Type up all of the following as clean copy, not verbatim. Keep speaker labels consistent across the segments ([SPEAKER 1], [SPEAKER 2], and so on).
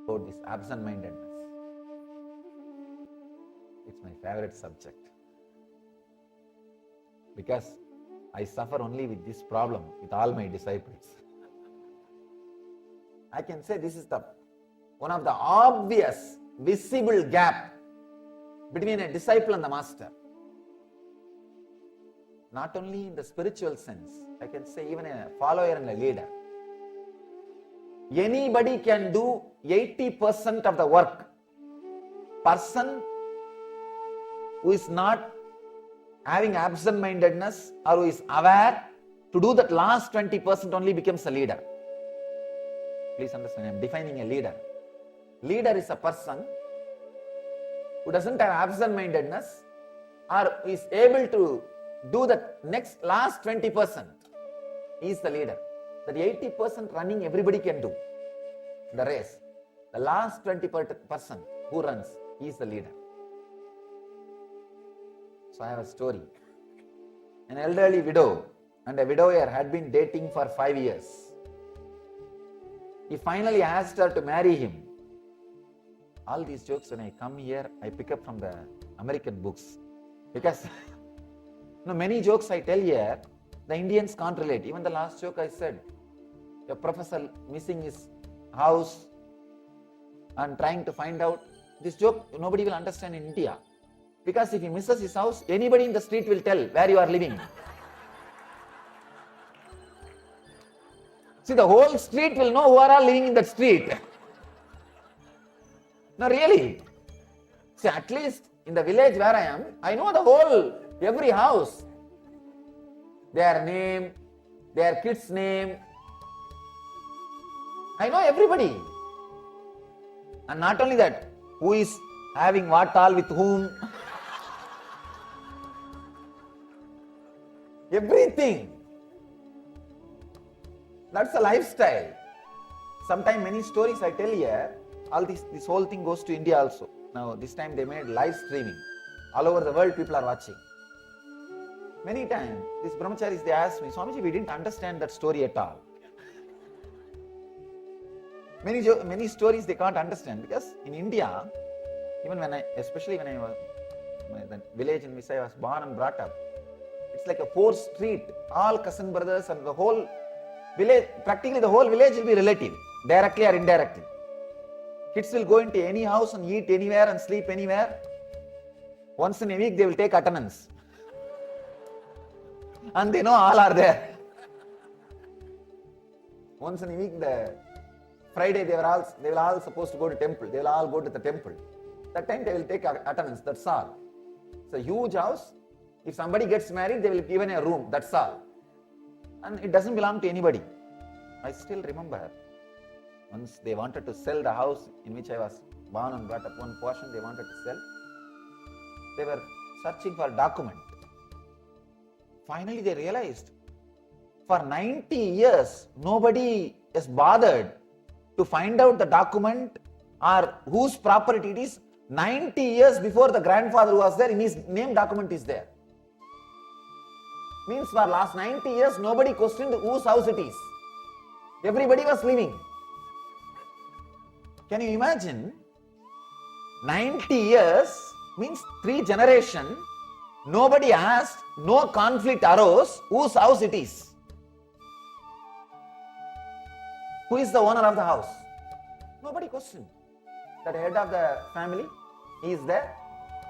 [SPEAKER 1] about this absent-mindedness. It's my favorite subject because I suffer only with this problem with all my disciples. I can say this is one of the obvious, visible gap between a disciple and the master. Not only in the spiritual sense, I can say even a follower and a leader. Anybody can do 80% of the work. Person who is not having absent-mindedness or who is aware to do that last 20% only becomes a leader. Please understand, I am defining a leader. Leader is a person who doesn't have absent-mindedness or is able to do the last 20%. He is the leader. That 80% running everybody can do the race. The last 20% who runs, he is the leader. So I have a story. An elderly widow and a widower had been dating for 5 years. He finally asked her to marry him. All these jokes, when I come here, I pick up from the American books. Because many jokes I tell here, the Indians can't relate. Even the last joke I said, a professor missing his house and trying to find out. This joke nobody will understand in India. Because if he misses his house, anybody in the street will tell where you are living. See, the whole street will know who are all living in that street. No, really. See, at least in the village where I am, I know every house. Their name, their kid's name. I know everybody. And not only that, who is having what all with whom. Everything. That's a lifestyle. Sometimes many stories I tell here, all this whole thing goes to India also. Now this time they made live streaming. All over the world people are watching. Many times these brahmacharis, they ask me, Swamiji, we didn't understand that story at all. Many stories they can't understand because in India, even especially when I was the village in which I was born and brought up, it's like a 4th street, all cousin brothers and the whole village, practically the whole village will be relative, directly or indirectly. Kids will go into any house and eat anywhere and sleep anywhere. Once in a week they will take attendance. And they know all are there. Once in a week, the Friday they will all supposed to go to temple. They will all go to the temple. That time they will take attendance, that's all. It's a huge house. If somebody gets married, they will give a room, that's all. And it doesn't belong to anybody. I still remember once they wanted to sell the house in which I was born and brought up, one portion they wanted to sell. They were searching for a document. Finally they realized for 90 years nobody is bothered to find out the document or whose property it is. 90 years before the grandfather who was there, in his name document is there. Means for last 90 years nobody questioned whose house it is. Everybody was living. Can you imagine? 90 years means 3 generations. Nobody asked, no conflict arose, whose house it is. Who is the owner of the house? Nobody questioned. That head of the family, he is there.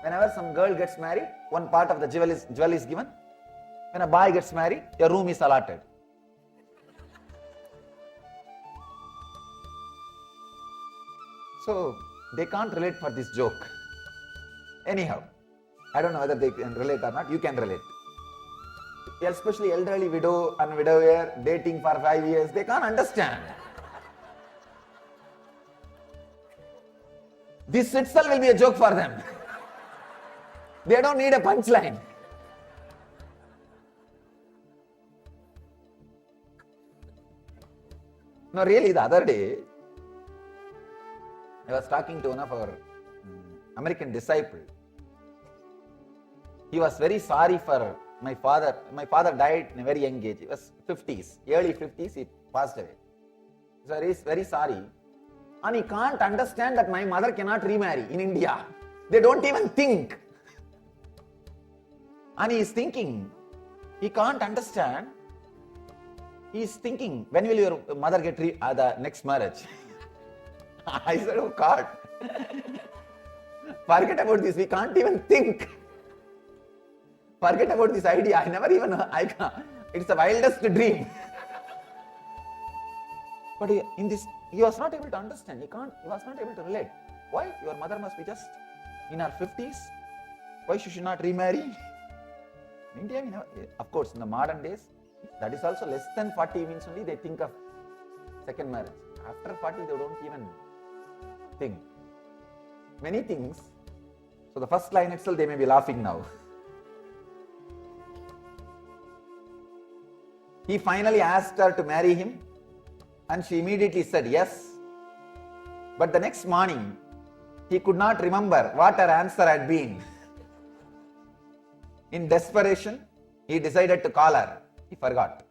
[SPEAKER 1] Whenever some girl gets married, one part of the jewel is given. When a boy gets married, a room is allotted. So, they can't relate for this joke. Anyhow, I don't know whether they can relate or not, you can relate. Especially elderly widow and widower dating for 5 years, they can't understand. This itself will be a joke for them. They don't need a punchline. No, really, the other day, I was talking to one of our American disciples. He was very sorry for my father. My father died in a very young age. He was 50s, early 50s, he passed away. He was very, very sorry. And he can't understand that my mother cannot remarry in India. They don't even think. And he is thinking, he can't understand. He is thinking, when will your mother get the next marriage? I said, oh God, forget about this, we can't even think. Forget about this idea, it's the wildest dream. But in this, he was not able to understand, he was not able to relate. Why? Your mother must be just in her 50s. Why should she not remarry? In India, of course, in the modern days, that is also less than 40 means only they think of second marriage. After 40, they don't even think. Many things. So the first line itself, they may be laughing now. He finally asked her to marry him, and she immediately said yes. But the next morning, he could not remember what her answer had been. In desperation, he decided to call her. He forgot.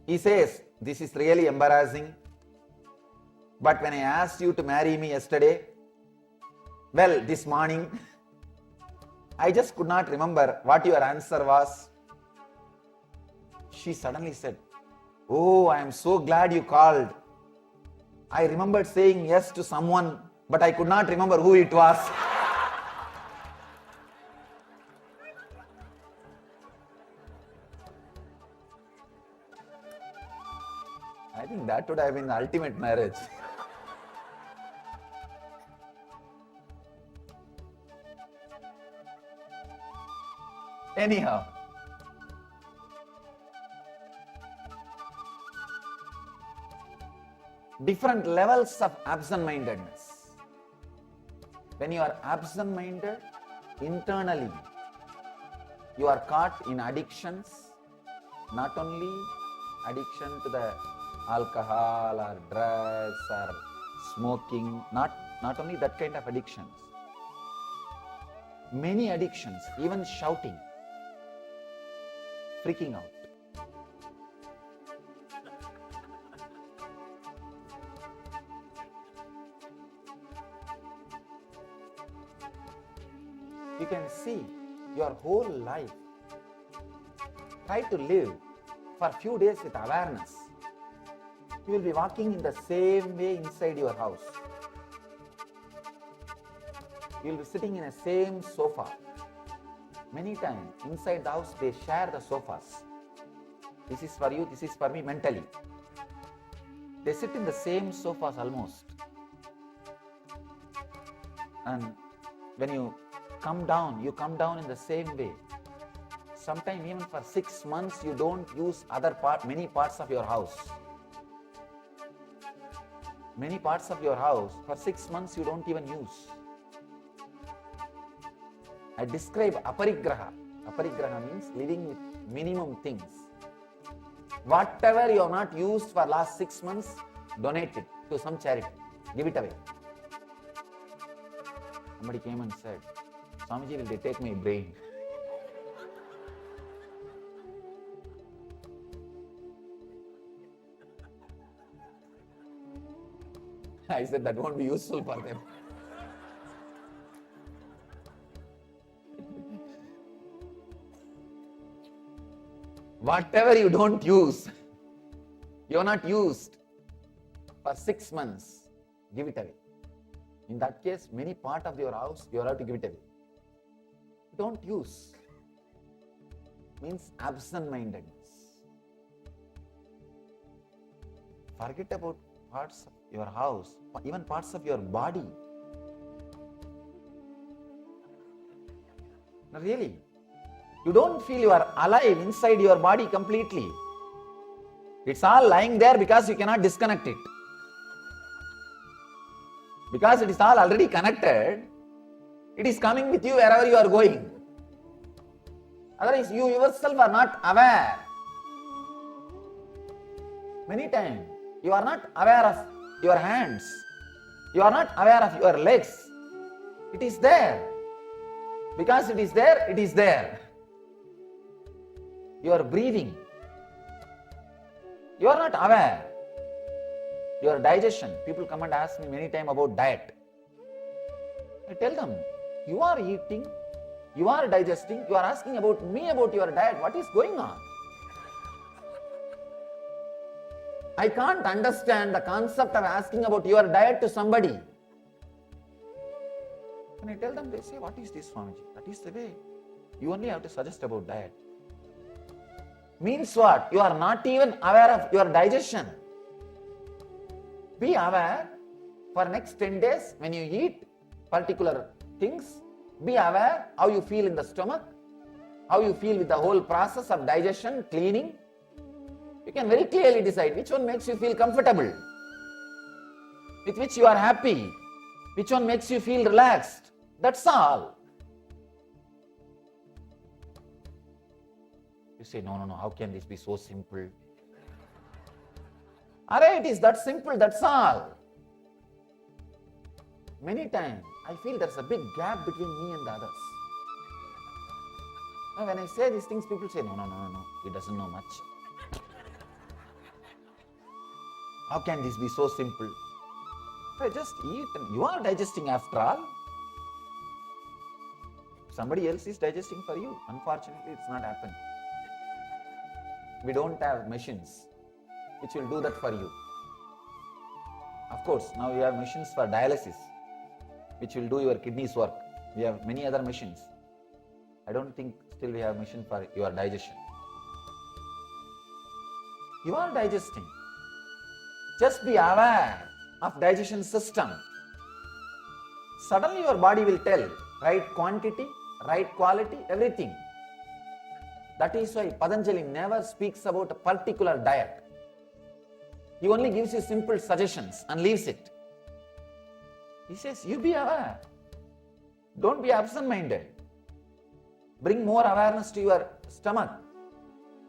[SPEAKER 1] He says, this is really embarrassing. But when I asked you to marry me yesterday, well, this morning, I just could not remember what your answer was. She suddenly said, oh, I am so glad you called. I remembered saying yes to someone, but I could not remember who it was. I think that would have been the ultimate marriage. Anyhow, different levels of absent-mindedness. When you are absent-minded, internally, you are caught in addictions, not only addiction to the alcohol or drugs or smoking, not only that kind of addictions. Many addictions, even shouting, freaking out. You can see your whole life. Try to live for a few days with awareness. You will be walking in the same way inside your house. You will be sitting in the same sofa. Many times inside the house they share the sofas. This is for you, this is for me mentally. They sit in the same sofas almost. And when you come down in the same way. Sometimes even for 6 months you don't use many parts of your house. Many parts of your house for 6 months you don't even use. I describe aparigraha. Aparigraha means living with minimum things. Whatever you have not used for last 6 months, donate it to some charity. Give it away. Somebody came and said, Swamiji, will they take my brain? I said that won't be useful for them. Whatever you don't use, you are not used for 6 months, give it away. In that case, many part of your house, you have to give it away. Don't use. Means absent-mindedness. Forget about parts of your house, even parts of your body. No, really. You don't feel you are alive inside your body completely. It's all lying there because you cannot disconnect it. Because it is all already connected, it is coming with you wherever you are going. Otherwise, you yourself are not aware. Many times, you are not aware of your hands. You are not aware of your legs. It is there. Because it is there, it is there. You are breathing. You are not aware. your digestion. People come and ask me many times about diet. I tell them, you are eating, you are digesting, you are asking about me about your diet. What is going on? I can't understand the concept of asking about your diet to somebody. When I tell them, they say, what is this, Swamiji? That is the way. You only have to suggest about diet. Means what? You are not even aware of your digestion. Be aware for next 10 days when you eat particular things. Be aware how you feel in the stomach, how you feel with the whole process of digestion, cleaning. You can very clearly decide which one makes you feel comfortable, with which you are happy, which one makes you feel relaxed. That's all. You say, no, how can this be so simple? Alright, it is that simple, that's all. Many times, I feel there's a big gap between me and the others. Now, when I say these things, people say, no, he doesn't know much. How can this be so simple? So just eat and you are digesting after all. Somebody else is digesting for you. Unfortunately, it's not happening. We don't have machines which will do that for you. Of course, now we have machines for dialysis which will do your kidneys work. We have many other machines. I don't think still we have a machine for your digestion. You are digesting. Just be aware of digestion system. Suddenly your body will tell right quantity, right quality, everything. That is why Patanjali never speaks about a particular diet. He only gives you simple suggestions and leaves it. He says, you be aware. Don't be absent-minded. Bring more awareness to your stomach.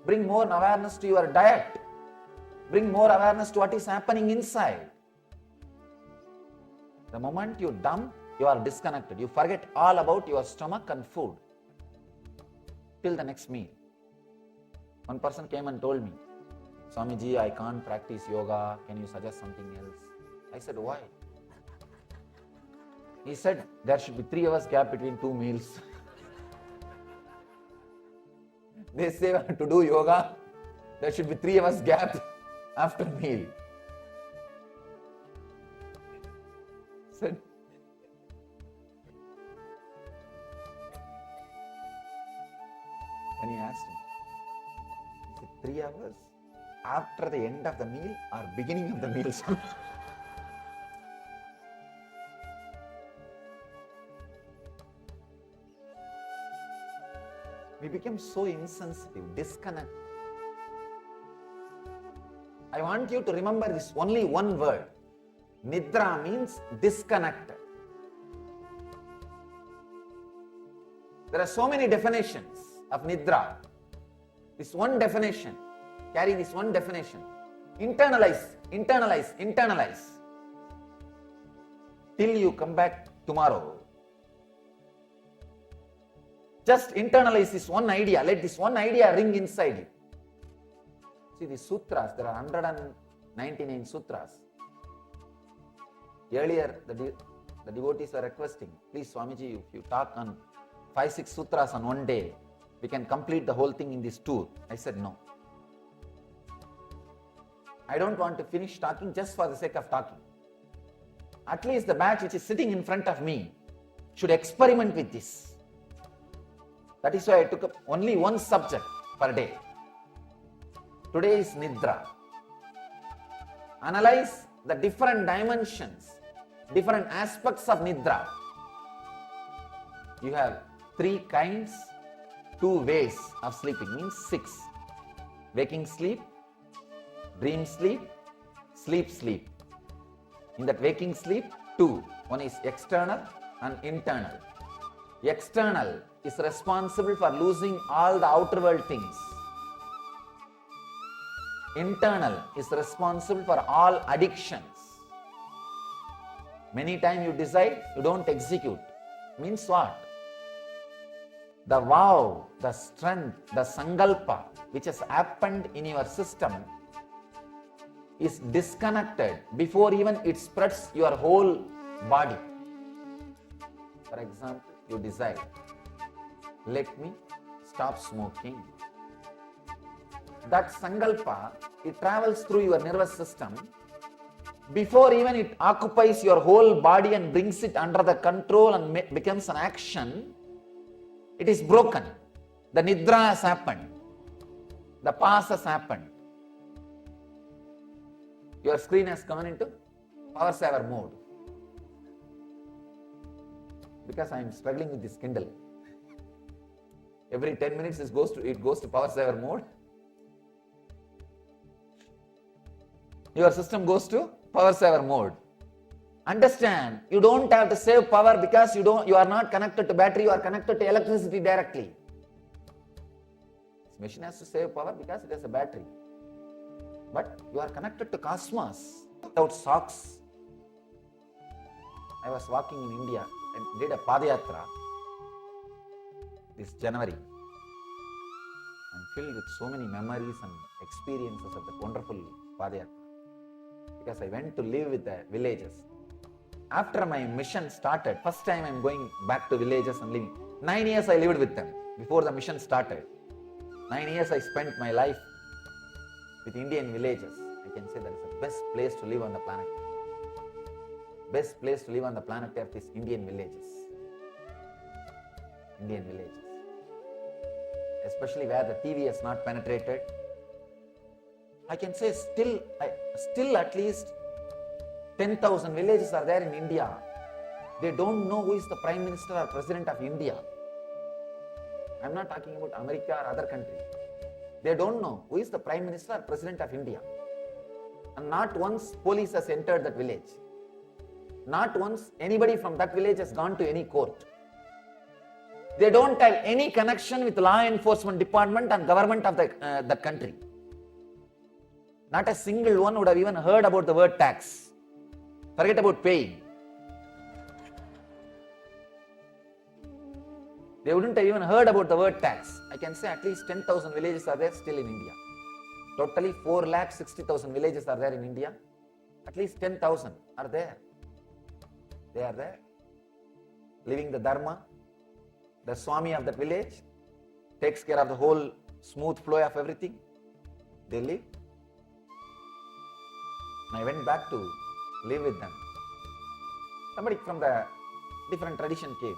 [SPEAKER 1] Bring more awareness to your diet. Bring more awareness to what is happening inside. The moment you dump, you are disconnected. You forget all about your stomach and food till the next meal. One person came and told me, Swamiji, I can't practice yoga. Can you suggest something else? I said, why? He said, there should be 3 hours gap between 2 meals. They say to do yoga, there should be 3 hours gap after meal. Said, when he asked him, he said, 3 hours after the end of the meal or beginning of the meal? We became so insensitive, disconnected. I want you to remember this only one word. Nidra means disconnected. There are so many definitions of Nidra. This one definition, carry this one definition. Internalize, internalize, internalize. Till you come back tomorrow. Just internalize this one idea. Let this one idea ring inside you. See these sutras, there are 199 sutras. Earlier, the devotees were requesting, please Swamiji, if you talk on 5-6 sutras on one day, we can complete the whole thing in this tour. I said no. I don't want to finish talking just for the sake of talking. At least the batch which is sitting in front of me should experiment with this. That is why I took up only one subject per day. Today is Nidra. Analyze the different dimensions, different aspects of Nidra. You have 3 kinds, 2 ways of sleeping, means 6. Waking sleep, dream sleep, sleep. In that waking sleep, 2. One is external and internal. External is responsible for losing all the outer world things. Internal is responsible for all addictions. Many times you decide, you don't execute. Means what? The vow, the strength, the sankalpa which has happened in your system is disconnected before even it spreads your whole body. For example, you decide, let me stop smoking. That sankalpa, it travels through your nervous system. Before even it occupies your whole body and brings it under the control and becomes an action, it is broken. The nidra has happened. The pass has happened. Your screen has gone into power saver mode. Because I am struggling with this Kindle. Every 10 minutes it goes to power saver mode. Your system goes to power saver mode. Understand, you don't have to save power because you are not connected to battery, you are connected to electricity directly. This machine has to save power because it has a battery. But you are connected to cosmos without socks. I was walking in India and did a Padayatra this January. I'm filled with so many memories and experiences of that wonderful Padayatra. Because I went to live with the villages. After my mission started, first time I'm going back to villages and living. 9 years I lived with them before the mission started. 9 years I spent my life with Indian villages. I can say that is the best place to live on the planet. Best place to live on the planet Earth is Indian villages. Indian villages. Especially where the TV has not penetrated. I can say still at least 10,000 villages are there in India. They don't know who is the Prime Minister or President of India. I'm not talking about America or other countries. They don't know who is the Prime Minister or President of India. And not once police has entered that village. Not once anybody from that village has gone to any court. They don't have any connection with law enforcement department and government of that country. Not a single one would have even heard about the word tax. Forget about paying. They wouldn't have even heard about the word tax. I can say at least 10,000 villages are there still in India. Totally 4,60,000 villages are there in India. At least 10,000 are there. They are there. Living the Dharma. The Swami of that village takes care of the whole smooth flow of everything. They live. And I went back to live with them. Somebody from the different tradition came.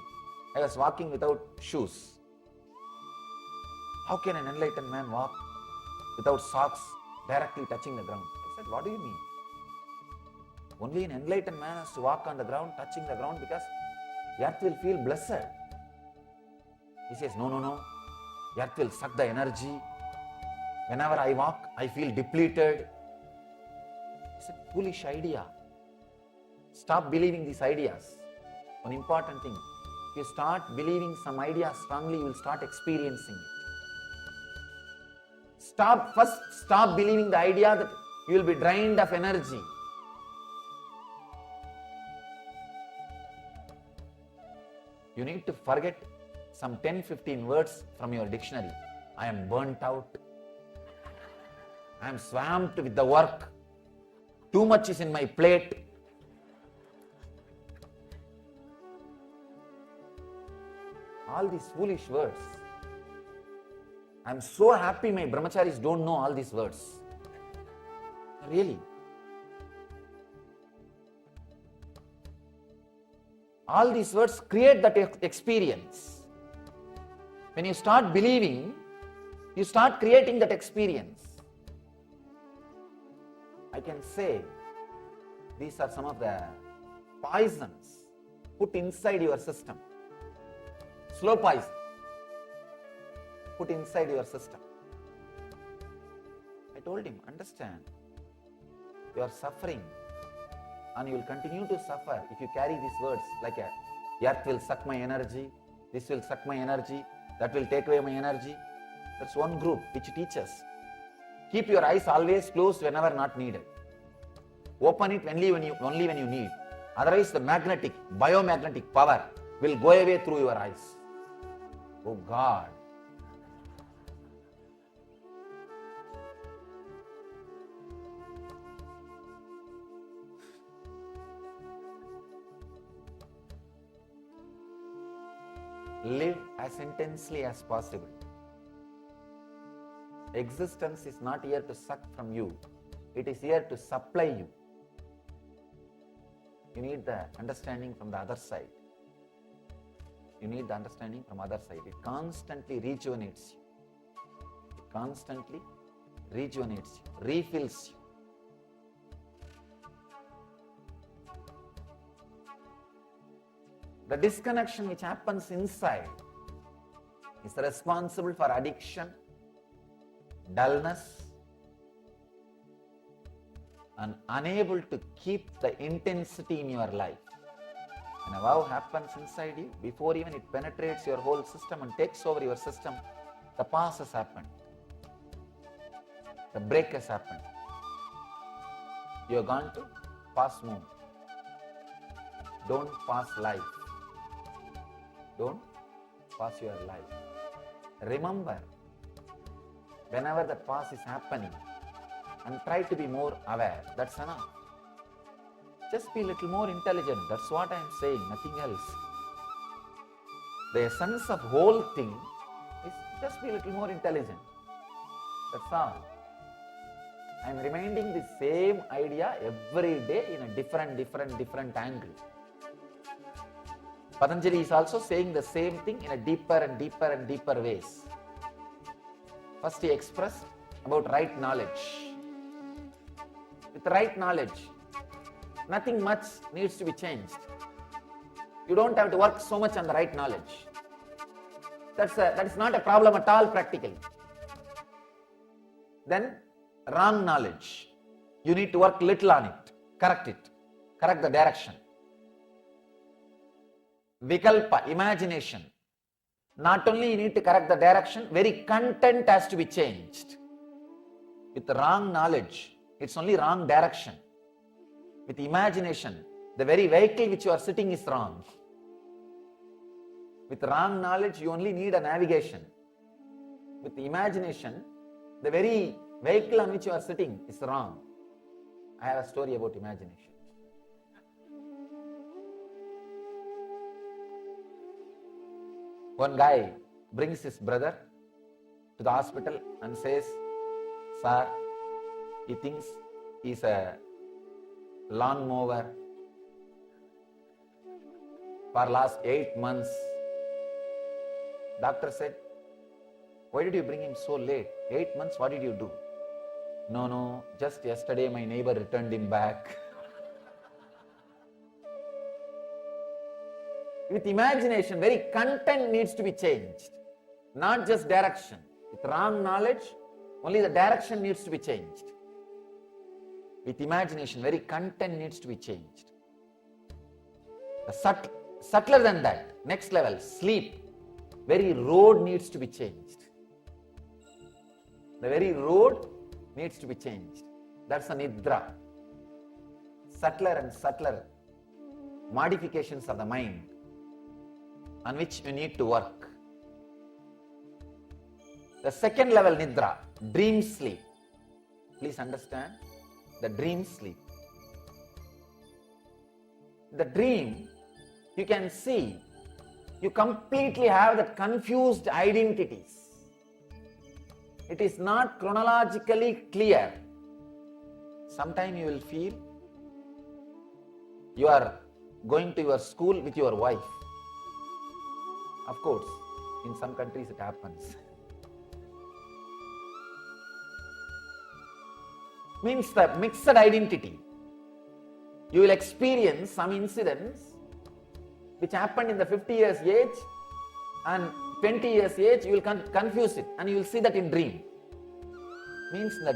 [SPEAKER 1] I was walking without shoes. How can an enlightened man walk without socks directly touching the ground? I said, what do you mean? Only an enlightened man has to walk on the ground, touching the ground, because the earth will feel blessed. He says, no. The earth will suck the energy. Whenever I walk, I feel depleted. It's a foolish idea. Stop believing these ideas. One important thing. If you start believing some idea strongly, you will start experiencing it. Stop believing the idea that you will be drained of energy. You need to forget some 10-15 words from your dictionary. I am burnt out. I am swamped with the work. Too much is in my plate. All these foolish words. I am so happy my brahmacharis don't know all these words. Really. All these words create that experience. When you start believing, you start creating that experience. I can say these are some of the poisons put inside your system. Slow poison put inside your system. I told him, understand, you are suffering and you will continue to suffer if you carry these words like the earth will suck my energy, this will suck my energy, that will take away my energy. That's one group which teaches. Keep your eyes always closed whenever not needed. Open it only when you need. Otherwise the biomagnetic power will go away through your eyes. Oh God. live as intensely as possible. Existence is not here to suck from you. It is here to supply you. You need the understanding from the other side. You need the understanding from other side. It constantly rejuvenates you. It constantly rejuvenates you, refills you. The disconnection which happens inside is responsible for addiction, dullness, and unable to keep the intensity in your life. When a vow happens inside you, before even it penetrates your whole system and takes over your system, the pause has happened. The break has happened. You have gone to pause mode. Don't pass life. Don't pass your life. Remember, whenever the pause is happening, and try to be more aware. That's enough. Just be a little more intelligent. That's what I am saying, nothing else. The essence of whole thing is just be a little more intelligent. That's all. I am reminding the same idea every day in a different angle. Patanjali is also saying the same thing in a deeper ways. First he expressed about right knowledge. With right knowledge, nothing much needs to be changed. You don't have to work so much on the right knowledge. That is not a problem at all practically. Then wrong knowledge. You need to work little on it. Correct the direction. Vikalpa, imagination. Not only you need to correct the direction, very content has to be changed. With the wrong knowledge, it's only wrong direction. With imagination, the very vehicle which you are sitting is wrong. With wrong knowledge, you only need a navigation. With the imagination, the very vehicle on which you are sitting is wrong. I have a story about imagination. One guy brings his brother to the hospital and says, "Sir, he thinks he's a lawnmower for last 8 months. Doctor said, "Why did you bring him so late? 8 months, what did you do?" No, just yesterday my neighbor returned him back." With imagination, very content needs to be changed, not just direction. With wrong knowledge, only the direction needs to be changed. With imagination, very content needs to be changed. Subtler than that, next level, sleep. Very road needs to be changed. The very road needs to be changed. That's a nidra. Subtler and subtler modifications of the mind on which you need to work. The second level nidra, dream sleep. Please understand, the dream sleep. The dream, you can see, you completely have that confused identities. It is not chronologically clear. Sometimes you will feel you are going to your school with your wife. Of course, in some countries it happens. Means the mixed identity. You will experience some incidents which happened in the 50 years age and 20 years age, you will confuse it and you will see that in dream. Means in the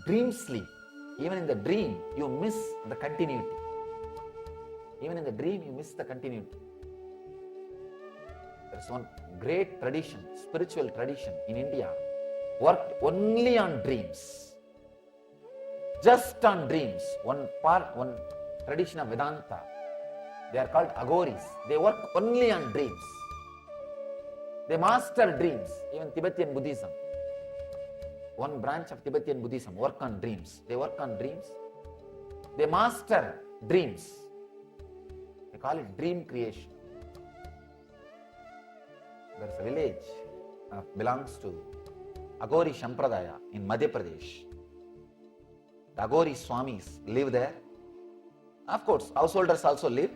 [SPEAKER 1] dream sleep, even in the dream you miss the continuity. Even in the dream you miss the continuity. There is one great tradition, spiritual tradition in India, worked only on dreams. Just on dreams. One tradition of Vedanta. They are called Aghoris. They work only on dreams. They master dreams. Even Tibetan Buddhism. One branch of Tibetan Buddhism work on dreams. They work on dreams. They master dreams. They call it dream creation. There is a village belongs to Agori Sampradaya in Madhya Pradesh. The Agori Swamis live there. Of course, householders also live,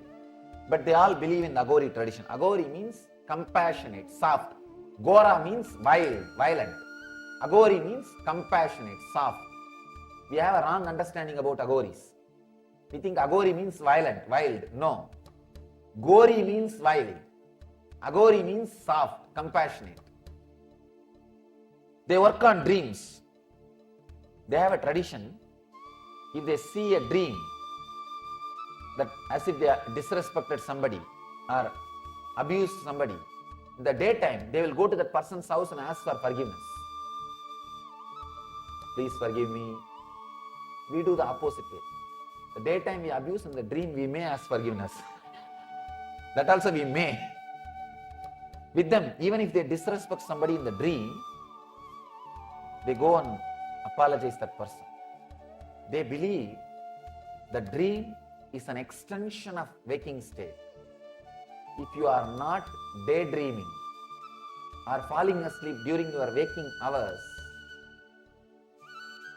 [SPEAKER 1] but they all believe in the Agori tradition. Agori means compassionate, soft. Gora means wild, violent. Agori means compassionate, soft. We have a wrong understanding about Agoris. We think Agori means violent, wild. No. Gori means wild. Agori means soft, compassionate. They work on dreams. They have a tradition. If they see a dream that as if they disrespected somebody or abused somebody, in the daytime they will go to that person's house and ask for forgiveness. Please forgive me. We do the opposite way. The daytime we abuse, in the dream we may ask forgiveness. That also we may. With them, even if they disrespect somebody in the dream, they go and apologize that person. They believe the dream is an extension of waking state. If you are not daydreaming or falling asleep during your waking hours,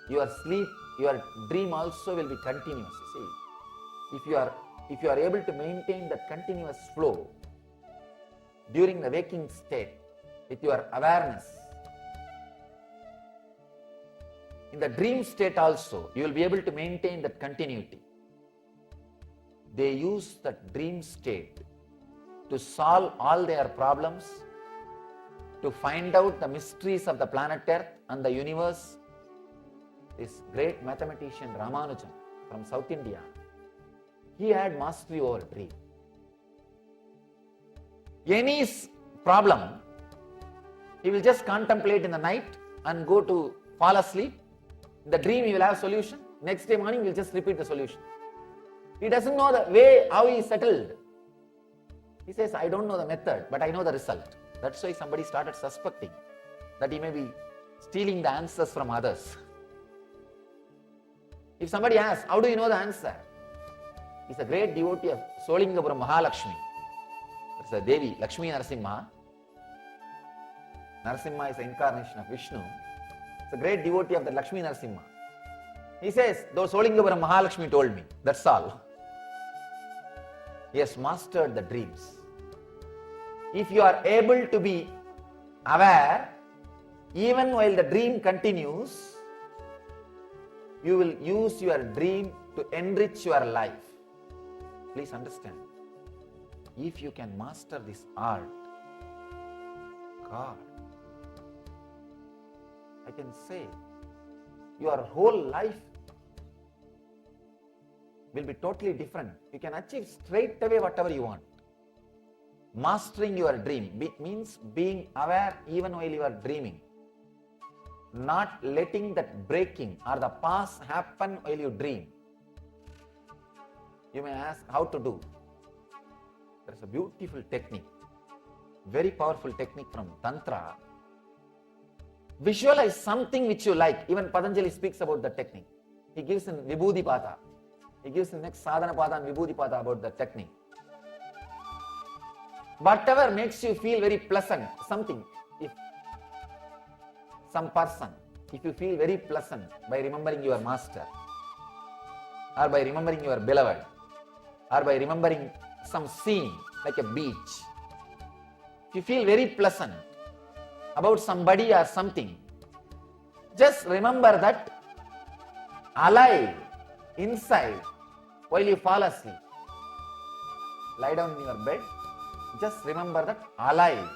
[SPEAKER 1] your dream also will be continuous. You see, if you are able to maintain that continuous flow during the waking state with your awareness, in the dream state also you will be able to maintain that continuity. They use that dream state to solve all their problems, to find out the mysteries of the planet Earth and the universe. This great mathematician Ramanujan from South India, he had mastery over dream. Any problem, he will just contemplate in the night and go to fall asleep. In the dream he will have solution. Next day morning he will just repeat the solution. He doesn't know the way how he settled. He says, I don't know the method, but I know the result. That's why somebody started suspecting that he may be stealing the answers from others. If somebody asks, how do you know the answer? He's a great devotee of Solingapuram Mahalakshmi. That's a Devi, Lakshmi Narasimha. Narasimha is the incarnation of Vishnu. It's a great devotee of the Lakshmi Narasimha. He says, though Solingapuram Mahalakshmi told me, that's all. He has mastered the dreams. If you are able to be aware, even while the dream continues, you will use your dream to enrich your life. Please understand, if you can master this art, God, I can say, your whole life will be totally different. You can achieve straight away whatever you want. Mastering your dream means being aware even while you are dreaming. Not letting that breaking or the past happen while you dream. You may ask how to do. There is a beautiful technique, very powerful technique from Tantra. Visualize something which you like. Even Patanjali speaks about the technique. He gives in Vibhuti Pada. He gives in next Sadhana Pada and Vibhuti Pada about the technique. Whatever makes you feel very pleasant, something, if some person, if you feel very pleasant by remembering your master, or by remembering your beloved, or by remembering some scene like a beach, if you feel very pleasant about somebody or something, just remember that alive inside while you fall asleep. Lie down in your bed, just remember that alive,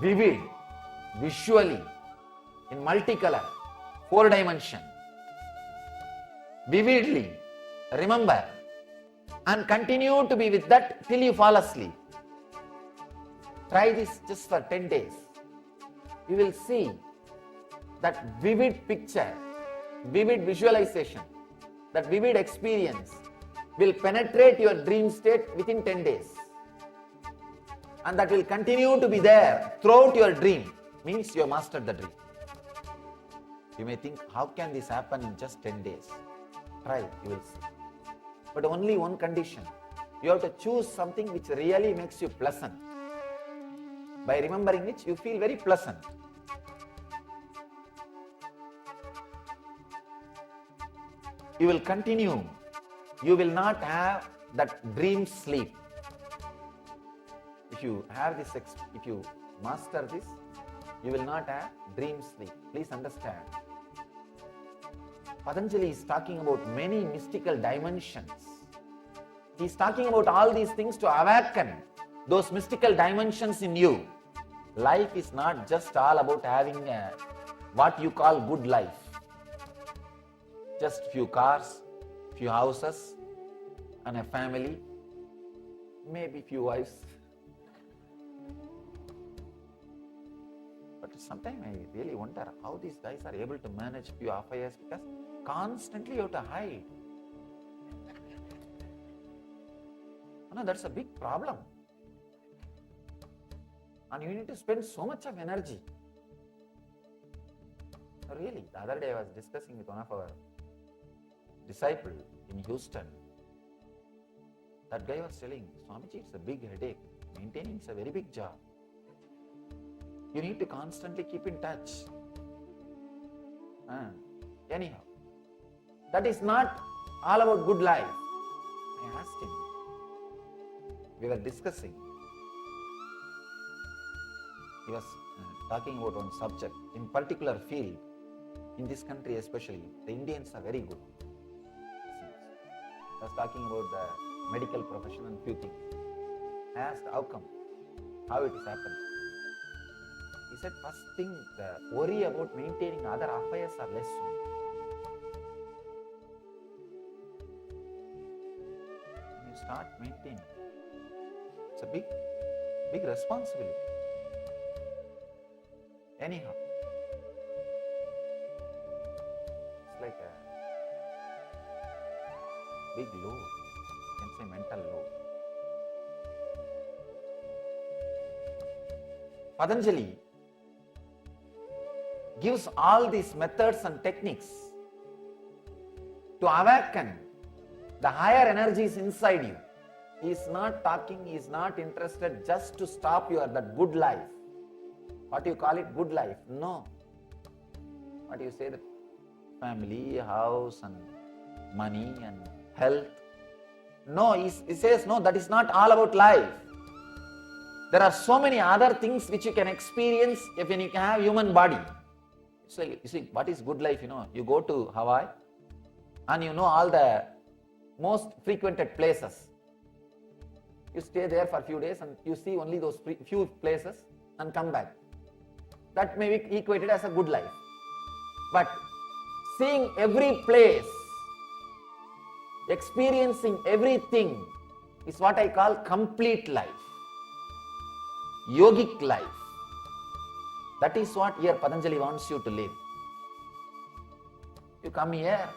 [SPEAKER 1] vivid, visually, in multicolor, 4 dimension, vividly, remember, and continue to be with that till you fall asleep. Try this just for 10 days. You will see that vivid picture, vivid visualization, that vivid experience will penetrate your dream state within 10 days. And that will continue to be there throughout your dream. Means you have mastered the dream. You may think, how can this happen in just 10 days? Try, you will see. But only one condition. You have to choose something which really makes you pleasant. by remembering which you feel very pleasant. You will continue. You will not have that dream sleep. If you have this, if you master this, you will not have dream sleep. Please understand. Patanjali is talking about many mystical dimensions. He is talking about all these things to awaken those mystical dimensions in you. Life is not just all about having what you call good life. Just few cars, few houses, and a family, maybe few wives. But sometimes I really wonder how these guys are able to manage few affairs, because constantly you have to hide. No, that's a big problem. And you need to spend so much of energy. Really, the other day I was discussing with one of our disciples in Houston. That guy was telling, Swamiji, it's a big headache. Maintaining is a very big job. You need to constantly keep in touch. Anyhow, that is not all about good life. I asked him. We were discussing. He was talking about one subject. In particular field, in this country especially, the Indians are very good. I was talking about the medical profession and few things. I asked, how come? How it is happened? He said, first thing, the worry about maintaining other affairs are less soon. When you start maintaining, it's a big responsibility. Anyhow, it's like a big load, you can say mental load. Patanjali gives all these methods and techniques to awaken the higher energies inside you. He is not talking, he is not interested just to stop that good life. What do you call it? Good life? No. What do you say? The family, house and money and health? No, he says, no, that is not all about life. There are so many other things which you can experience when you can have human body. It's like, you see, what is good life? You go to Hawaii and you know all the most frequented places. You stay there for a few days and you see only those few places and come back. That may be equated as a good life. But seeing every place, experiencing everything is what I call complete life. Yogic life. That is what here Patanjali wants you to live. You come here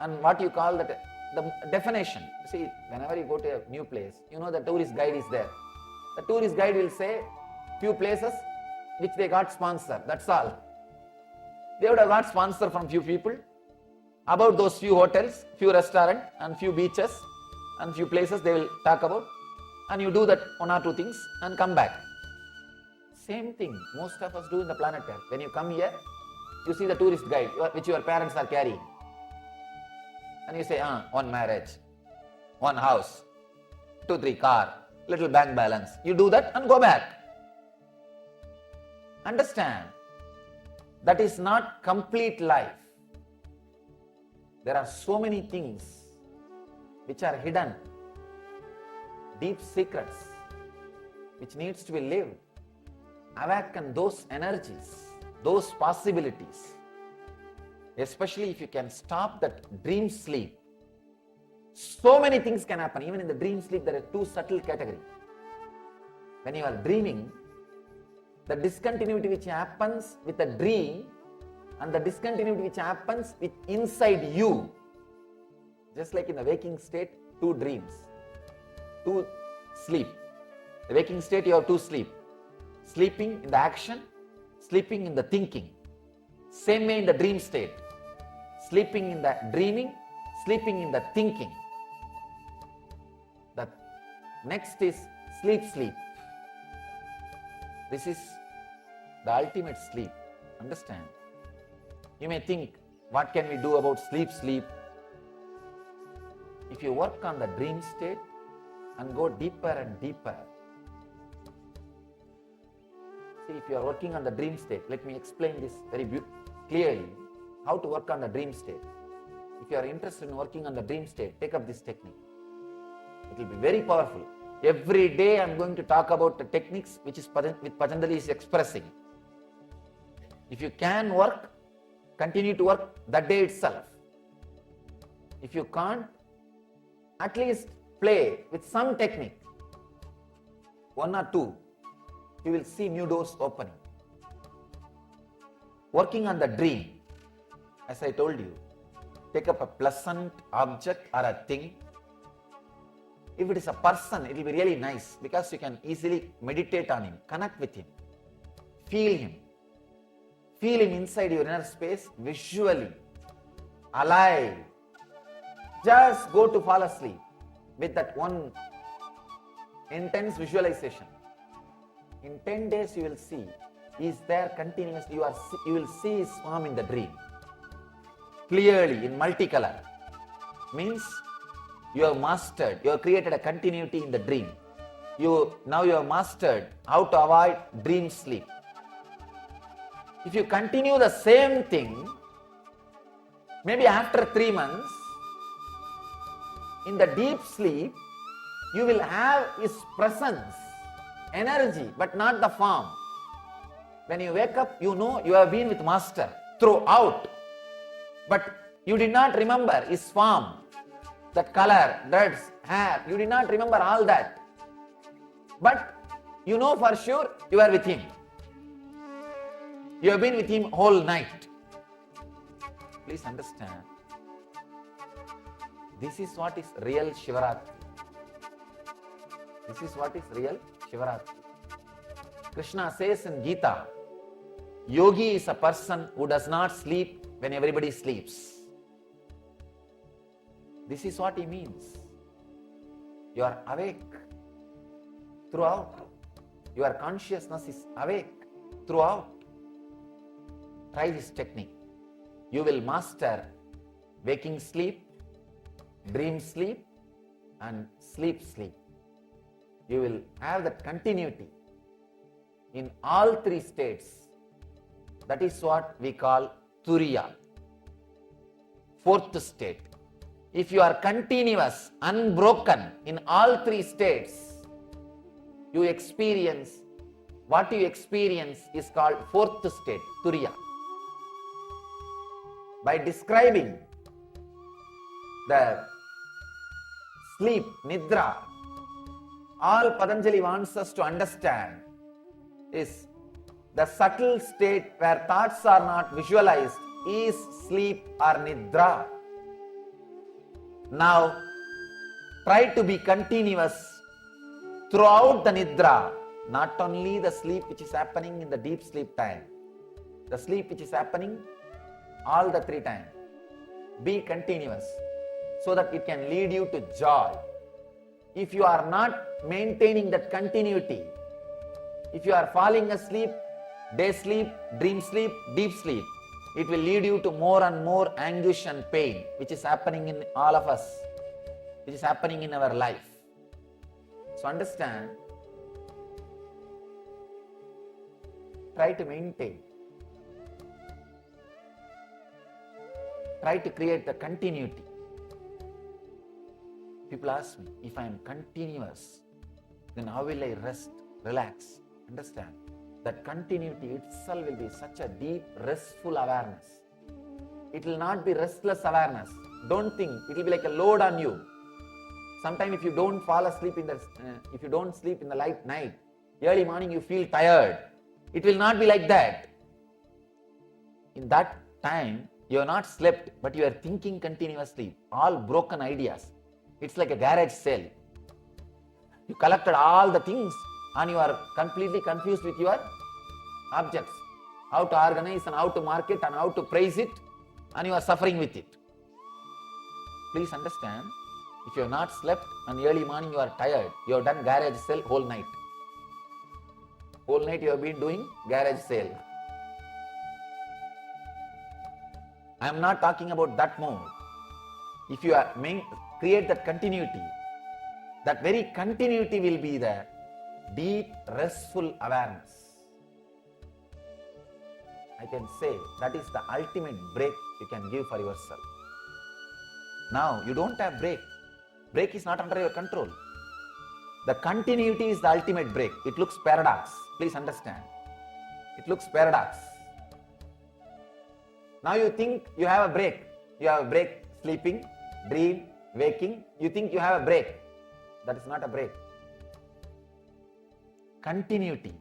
[SPEAKER 1] and what you call that, the definition. See, whenever you go to a new place, the tourist guide is there. The tourist guide will say few places which they got sponsor. That's all. They would have got sponsor from few people about those few hotels, few restaurants and few beaches and few places they will talk about, and you do that one or two things and come back. Same thing most of us do in the planet Earth. When you come here, you see the tourist guide which your parents are carrying. And you say, one marriage, one house, 2-3 car, little bank balance. You do that and go back. Understand, that is not complete life. There are so many things which are hidden, deep secrets, which needs to be lived. Awaken those energies, those possibilities. Especially if you can stop that dream sleep. So many things can happen. Even in the dream sleep, there are two subtle categories. When you are dreaming, the discontinuity which happens with a dream and the discontinuity which happens with inside you. Just like in the waking state, two dreams, two sleep. The waking state, you have two sleep. Sleeping in the action, sleeping in the thinking. Same way in the dream state. Sleeping in the dreaming, sleeping in the thinking. The next is sleep. This is the ultimate sleep. Understand? You may think, what can we do about sleep? If you work on the dream state and go deeper and deeper. See, if you are working on the dream state, let me explain this very clearly, how to work on the dream state. If you are interested in working on the dream state, take up this technique. It will be very powerful. Every day I am going to talk about the techniques which Patanjali is expressing. If you can work, continue to work that day itself. If you can't, at least play with some technique. 1 or 2. You will see new doors opening. Working on the dream, as I told you, take up a pleasant object or a thing. If it is a person, it will be really nice because you can easily meditate on him, connect with him, feel him. Feel him inside your inner space, visually, alive. Just go to fall asleep with that one intense visualization. In 10 days you will see, he is there continuously. You will see his form in the dream. Clearly, in multicolor. Means you have mastered, you have created a continuity in the dream. Now you have mastered how to avoid dream sleep. If you continue the same thing, maybe after 3 months, in the deep sleep, you will have his presence, energy, but not the form. When you wake up, you know you have been with Master throughout, but you did not remember his form, that color, dreads, hair, you did not remember all that. But you know for sure you are with him. You have been with him whole night. Please understand. This is what is real Shivaratri. This is what is real Shivaratri. Krishna says in Gita, yogi is a person who does not sleep when everybody sleeps. This is what he means. You are awake throughout. Your consciousness is awake throughout. Try this technique. You will master waking sleep, dream sleep, and sleep. You will have that continuity in all 3 states. That is what we call Turiya, 4th state. If you are continuous, unbroken in all 3 states, you experience, what you experience is called 4th state, Turiya. By describing the sleep, Nidra, all Patanjali wants us to understand is the subtle state where thoughts are not visualized is sleep or Nidra. Now, try to be continuous throughout the Nidra, not only the sleep which is happening in the deep sleep time, the sleep which is happening all the 3 times. Be continuous so that it can lead you to joy. If you are not maintaining that continuity, if you are falling asleep, day sleep, dream sleep, deep sleep, it will lead you to more and more anguish and pain, which is happening in all of us, which is happening in our life. So understand, try to maintain, try to create the continuity. People ask me, if I am continuous, then how will I rest, relax? Understand, that continuity itself will be such a deep, restful awareness. It will not be restless awareness. Don't think, it will be like a load on you. Sometimes if you don't fall asleep if you don't sleep in the light night, early morning you feel tired. It will not be like that. In that time, you are not slept, but you are thinking continuously, all broken ideas. It's like a garage sale. You collected all the things and you are completely confused with your objects. How to organize and how to market and how to price it, and you are suffering with it. Please understand, if you have not slept and early morning you are tired, you have done garage sale whole night. Whole night you have been doing garage sale. I am not talking about that mode. If you are create that continuity, that very continuity will be the deep, restful awareness. I can say that is the ultimate break you can give for yourself. Now, you don't have break. Break is not under your control. The continuity is the ultimate break. It looks paradox. Please understand. It looks paradox. Now you think you have a break. You have a break sleeping, dream, waking. You think you have a break. That is not a break. Continuity.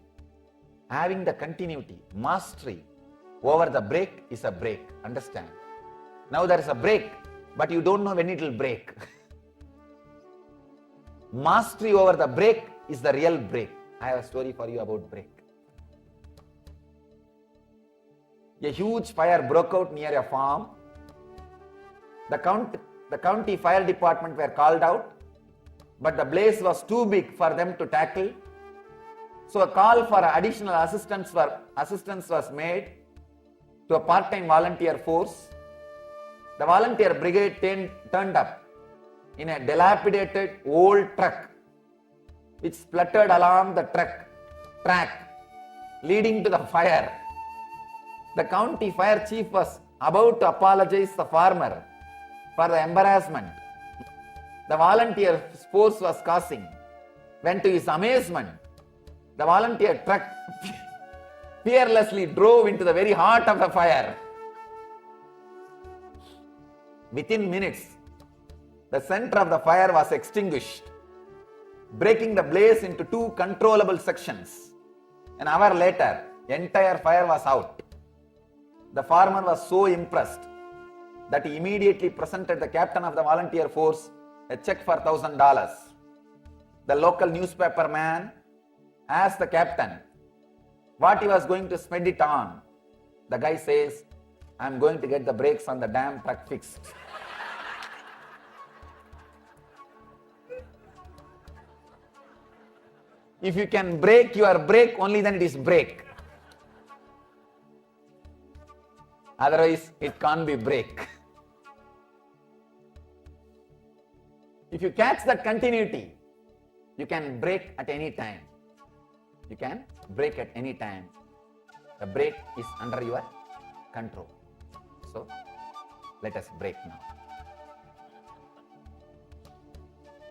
[SPEAKER 1] Having the continuity, mastery over the break is a break. Understand? Now there is a break, but you don't know when it will break. Mastery over the break is the real break. I have a story for you about break. A huge fire broke out near a farm. The county fire department were called out, but the blaze was too big for them to tackle. So a call for additional assistance was made to a part-time volunteer force. The volunteer brigade turned up in a dilapidated old truck which spluttered along the track leading to the fire. The county fire chief was about to apologize to the farmer for the embarrassment the volunteer force was causing, when to his amazement, the volunteer truck fearlessly drove into the very heart of the fire. Within minutes, the center of the fire was extinguished, breaking the blaze into two controllable sections. An hour later, the entire fire was out. The farmer was so impressed that he immediately presented the captain of the volunteer force a check for $1,000. The local newspaper man asked the captain what he was going to spend it on. The guy says, "I am going to get the brakes on the damn truck fixed." If you can break your brake, only then it is brake. Otherwise, it can't be brake. If you catch that continuity, you can break at any time. You can break at any time. The brake is under your control. So, let us break now.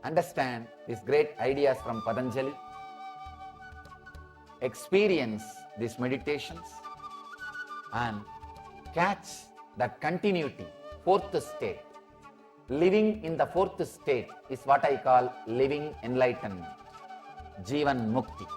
[SPEAKER 1] Understand these great ideas from Patanjali. Experience these meditations and catch that continuity, fourth state. Living in the fourth state is what I call living enlightenment, Jivan Mukti.